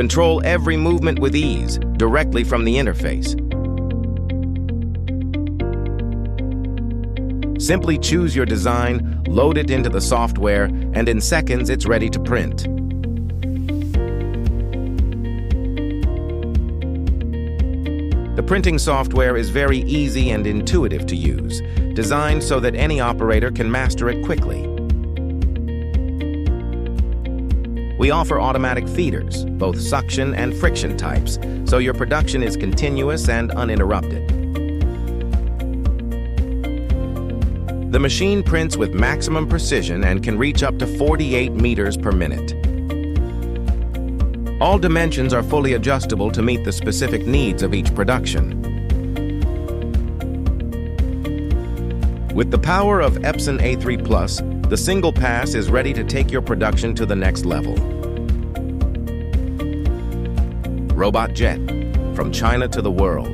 Control every movement with ease, directly from the interface. Simply choose your design, load it into the software, and in seconds it's ready to print. The printing software is very easy and intuitive to use, designed so that any operator can master it quickly. We offer automatic feeders, both suction and friction types, so your production is continuous and uninterrupted. The machine prints with maximum precision and can reach up to 48 meters per minute. All dimensions are fully adjustable to meet the specific needs of each production. With the power of Epson A3 Plus, the single pass is ready to take your production to the next level. Robot Jet, from China to the world.